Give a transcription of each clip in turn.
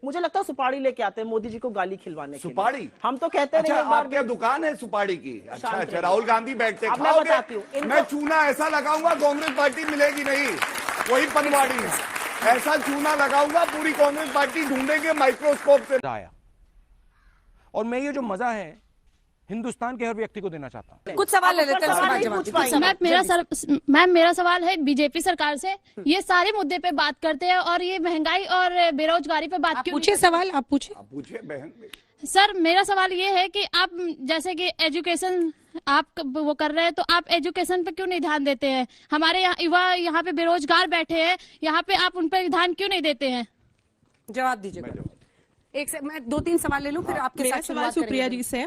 मुझे लगता है सुपारी लेके आते हैं मोदी जी को गाली खिलवाने के लिए। सुपारी हम तो कहते अच्छा, नहीं। आपके दुकान है सुपारी की? अच्छा अच्छा, राहुल गांधी बैठते अब मैं बताती हूँ खाओगे? मैं चूना ऐसा लगाऊंगा कांग्रेस पार्टी मिलेगी नहीं, वही पनवाड़ी है। ऐसा चूना लगाऊंगा पूरी कांग्रेस पार्टी ढूंढेंगे माइक्रोस्कोप से। आया और मैं ये जो मजा है हिंदुस्तान के हर व्यक्ति को देना चाहता हूं। कुछ सवाल ले लेते हैं। मैम मेरा सवाल है बीजेपी सरकार से, ये सारे मुद्दे पे बात करते हैं और ये महंगाई और बेरोजगारी पे बात क्यों? पूछिए सवाल, आप पूछिए बहन। सर मेरा सवाल ये है कि आप जैसे कि एजुकेशन आप वो कर रहे हैं, तो आप एजुकेशन पे क्यों नहीं ध्यान देते हैं? हमारे युवा यहाँ पे बेरोजगार बैठे हैं, यहाँ पे आप उन पर ध्यान क्यों नहीं देते हैं? जवाब दीजिए। एक से मैं 2-3 सवाल ले लूं, फिर आपके साथ सवाल सुप्रिया जी से।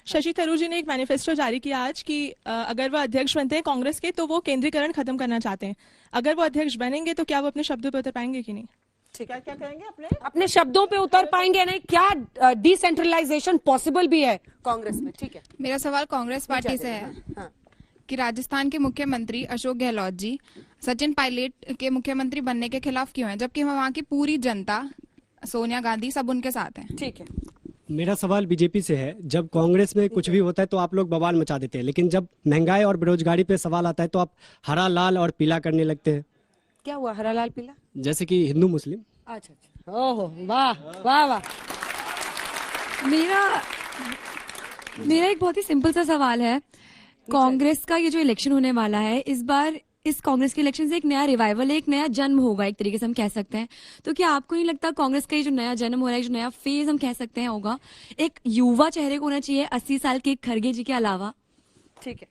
शशि थरूर जी ने एक मैनिफेस्टो जारी किया आज कि अगर वो अध्यक्ष बनते हैं कांग्रेस के तो वो केंद्रीकरण खत्म करना चाहते हैं। अगर वो अध्यक्ष बनेंगे तो क्या वो अपने शब्दों पर उतर पाएंगे कि नहीं? ठीक है, क्या कहेंगे? अपने शब्दों पे उतर पाएंगे नहीं? क्या डिसेंट्रलाइजेशन पॉसिबल भी है कांग्रेस में? ठीक है, मेरा सवाल कांग्रेस पार्टी से है कि राजस्थान के मुख्यमंत्री अशोक गहलोत जी सचिन पायलट के मुख्यमंत्री बनने के खिलाफ क्यों हैं, जबकि वहाँ की पूरी जनता, सोनिया गांधी सब उनके साथ हैं? ठीक है। मेरा सवाल बीजेपी से है। जब कांग्रेस में कुछ भी होता है तो आप लोग बवाल मचा देते हैं, लेकिन जब महंगाई और बेरोजगारी पे सवाल आता है तो आप हरा लाल और पीला करने लगते हैं। क्या हुआ हरा लाल पीला? जैसे कि हिंदू मुस्लिम। अच्छा, ओहो, वाह वाह वाह। मेरा एक बहुत ही सिंपल सा सवाल है। कांग्रेस का ये जो इलेक्शन होने वाला है, इस बार इस कांग्रेस के इलेक्शन से एक नया रिवाइवल, एक नया जन्म होगा, एक तरीके से हम कह सकते हैं। तो क्या आपको नहीं लगता कांग्रेस का ये जो नया जन्म हो रहा है, जो नया फेज हम कह सकते हैं होगा, एक युवा चेहरे को होना चाहिए 80 साल के खड़गे जी के अलावा? ठीक है,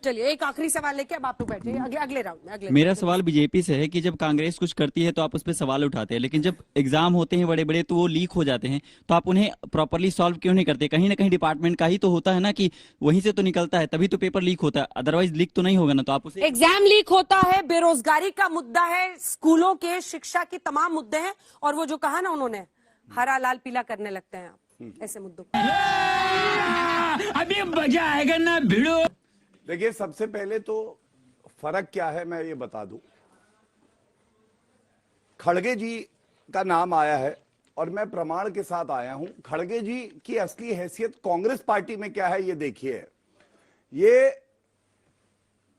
चलिए एक आखिरी सवाल लेके अब आप लोग बैठे अगले राउंड में। मेरा सवाल बीजेपी से है कि जब कांग्रेस कुछ करती है तो आप उस पर सवाल उठाते हैं, लेकिन जब एग्जाम होते हैं बड़े बड़े तो वो लीक हो जाते हैं, तो आप उन्हें प्रॉपरली सॉल्व क्यों नहीं करते? कहीं ना कहीं डिपार्टमेंट का ही तो होता है ना, कि वहीं से तो निकलता है, तभी तो पेपर लीक होता है, अदरवाइज लीक तो नहीं होगा ना। तो आप उसे एग्जाम लीक होता है, बेरोजगारी का मुद्दा है, स्कूलों के शिक्षा की तमाम मुद्दे हैं, और वो जो कहा ना उन्होंने हरा लाल पीला करने लगते हैं आप ऐसे मुद्दों पर। अभी मजा आएगा ना भिड़ो। देखिए, सबसे पहले तो फर्क क्या है मैं ये बता दूं। खड़गे जी का नाम आया है और मैं प्रमाण के साथ आया हूं। खड़गे जी की असली हैसियत कांग्रेस पार्टी में क्या है ये देखिए। ये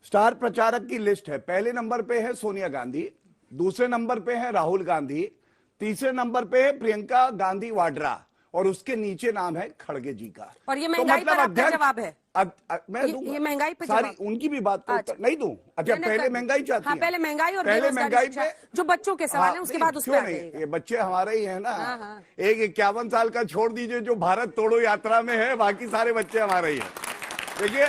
स्टार प्रचारक की लिस्ट है। पहले नंबर पे है सोनिया गांधी, दूसरे नंबर पे है राहुल गांधी, तीसरे नंबर पे है प्रियंका गांधी वाड्रा, और उसके नीचे नाम है खड़गे जी का। और ये महंगाई पर आपका जवाब है? मैं ये महंगाई पे सारी उनकी भी बात को नहीं दूं? अच्छा, पहले महंगाई चाहती हाँ, है? पहले महंगाई और पहले महंगाई पे जो बच्चों के सवाल है उसके बाद उस क्यों नहीं? ये बच्चे हमारे ही है ना। एक 51 साल का छोड़ दीजिए जो भारत तोड़ो यात्रा में है, बाकी सारे बच्चे हमारे ही है। देखिए,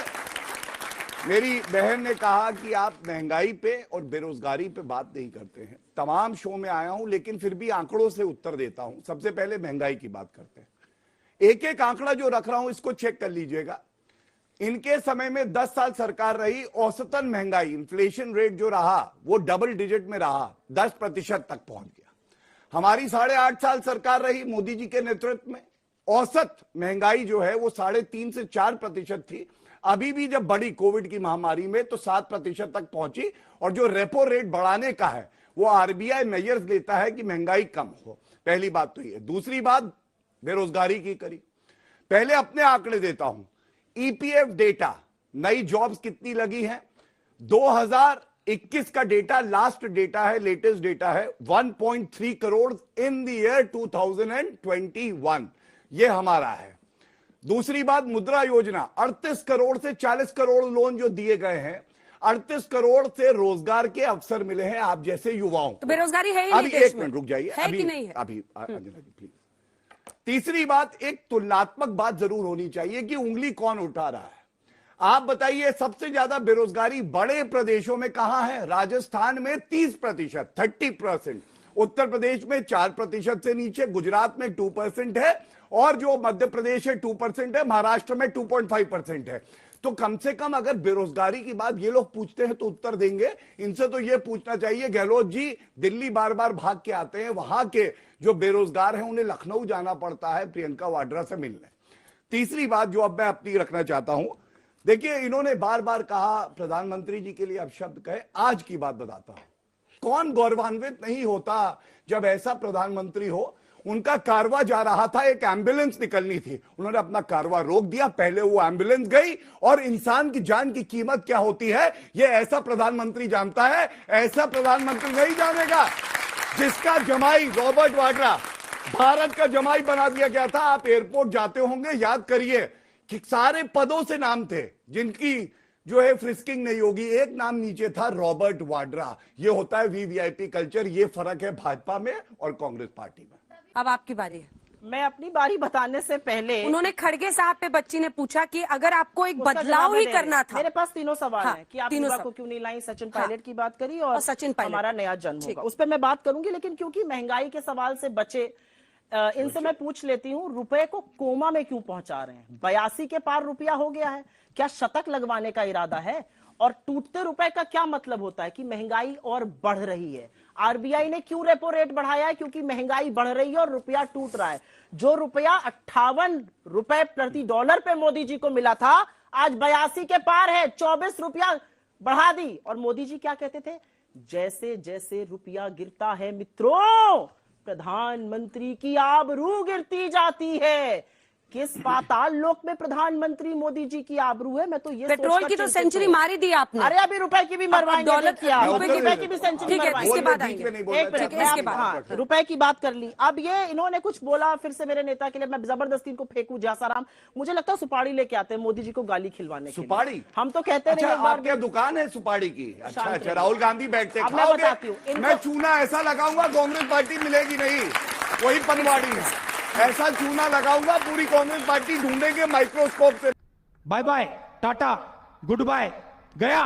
मेरी बहन ने कहा कि आप महंगाई पे और बेरोजगारी पे बात नहीं करते हैं। तमाम शो में आया हूं, लेकिन फिर भी आंकड़ों से उत्तर देता हूं। सबसे पहले महंगाई की बात करते हैं। एक एक आंकड़ा जो रख रहा हूं इसको चेक कर लीजिएगा। इनके समय में 10 साल सरकार रही, औसतन महंगाई, इन्फ्लेशन रेट जो रहा वो डबल डिजिट में रहा, 10% तक पहुंच गया। हमारी 8.5 साल सरकार रही मोदी जी के नेतृत्व में, औसत महंगाई जो है वो 3.5 से 4% थी। अभी भी जब बड़ी कोविड की महामारी में तो 7% तक पहुंची, और जो रेपो रेट बढ़ाने का है वो आरबीआई मेजर्स लेता है कि महंगाई कम हो। पहली बात तो ये। दूसरी बात बेरोजगारी की करी। पहले अपने आंकड़े देता हूं। ईपीएफ डेटा, नई जॉब्स कितनी लगी हैं 2021 का डेटा, लास्ट डेटा है, लेटेस्ट डेटा है, 1.3 करोड़ इन द ईयर 2021, ये हमारा है। दूसरी बात, मुद्रा योजना, 38 करोड़ से 40 करोड़ लोन जो दिए गए हैं, 38 करोड़ से रोजगार के अवसर मिले हैं आप जैसे युवाओं को। तो बेरोजगारी है ही अभी नहीं देश एक में। मिनट रुक जाइए, है कि नहीं है? अभी प्लीज। तीसरी बात, एक तुलनात्मक बात जरूर होनी चाहिए कि उंगली कौन उठा रहा है। आप बताइए, सबसे ज्यादा बेरोजगारी बड़े प्रदेशों में कहां है? राजस्थान में 30%, 30%, उत्तर प्रदेश में 4% से नीचे, गुजरात में 2% है, और जो मध्य प्रदेश है 2% है, महाराष्ट्र में 2.5% है। तो कम से कम अगर बेरोजगारी की बात ये लोग पूछते हैं तो उत्तर देंगे। इनसे तो ये पूछना चाहिए, गहलोत जी दिल्ली बार बार भाग के आते हैं, वहां के जो बेरोजगार हैं उन्हें लखनऊ जाना पड़ता है प्रियंका वाड्रा से मिलने। तीसरी बात जो अब मैं अपनी रखना चाहता हूं, देखिए इन्होंने बार बार कहा प्रधानमंत्री जी के लिए अब शब्द कहे, आज की बात बताता हूं। कौन गौरवान्वित नहीं होता जब ऐसा प्रधानमंत्री हो, उनका कारवा जा रहा था, एक एम्बुलेंस निकलनी थी, उन्होंने अपना कारवा रोक दिया, पहले वो एम्बुलेंस गई। और इंसान की जान की कीमत क्या होती है ये ऐसा प्रधानमंत्री जानता है, ऐसा प्रधानमंत्री नहीं जानेगा जिसका जमाई रॉबर्ट वाड्रा भारत का जमाई बना दिया गया था। आप एयरपोर्ट जाते होंगे, याद करिए कि सारे पदों से नाम थे जिनकी जो है फ्रिस्किंग नहीं होगी, एक नाम नीचे था, रॉबर्ट वाड्रा। ये होता है वीवीआईपी कल्चर, ये फर्क है भाजपा में और कांग्रेस पार्टी में। अब आपकी बारी है। मैं अपनी बारी बताने से पहले उन्होंने खड़गे साहब पे बच्ची ने पूछा कि अगर आपको एक उसका बदलाव जवाब ही दे करना रहे। था। मेरे पास तीनों सवाल हाँ, हैं कि आप तीनों युवा सब। को क्यों नहीं लाई, सचिन हाँ। पायलट की बात करी और और सचिन पायलट। हमारा नया जन्म ठीक। होगा, उस पर मैं बात करूंगी। लेकिन क्योंकि महंगाई के सवाल से बचे, इनसे मैं पूछ लेती हूँ, रुपए को कोमा में क्यों पहुंचा रहे हैं? 82 के पार रुपया हो गया है, क्या शतक लगवाने का इरादा है? और टूटते रुपए का क्या मतलब होता है कि महंगाई और बढ़ रही है? आरबीआई ने क्यों रेपो रेट बढ़ाया है? क्योंकि महंगाई बढ़ रही है और रुपया टूट रहा है। जो रुपया 58 रुपए प्रति डॉलर पे मोदी जी को मिला था, आज 82 के पार है, 24 रुपया बढ़ा दी। और मोदी जी क्या कहते थे? जैसे जैसे रुपया गिरता है मित्रों, प्रधानमंत्री की आबरू गिरती जाती है। किस पाताल लोक में प्रधानमंत्री मोदी जी की आबरू है? मैं तो ये पेट्रोल की तो सेंचुरी मारी दी आपने। अरे अभी रुपए की भी मरवाएंगे, डॉलर देखिए आप। रुपए की भी सेंचुरी ठीक है, मरवाएंगे। इसके बाद बीच आएंगे। में नहीं बोलना एक मिनट, चाहिए। मैं हाँ, रुपए की बात कर ली। अब ये इन्होंने कुछ बोला फिर से मेरे नेता के लिए, मैं जबरदस्ती इनको फेंकू जासाराम। मुझे लगता है सुपारी लेके आते हैं मोदी जी को गाली खिलवाने के लिए। सुपारी? हम तो कहते अच्छा, नहीं एक बार आपके दुकान है सुपाड़ी की? अच्छा शांत अच्छा, रहिए। राहुल गांधी बैठते अब मैं खाओगे? बताती हूँ, मैं चूना ऐसा लगाऊंगा कांग्रेस पार्टी मिलेगी नहीं, वही पनवाड़ी है। ऐसा चूना लगाऊंगा पूरी कांग्रेस पार्टी ढूंढेंगे माइक्रोस्कोप से। Bye bye, tata, goodbye, गया।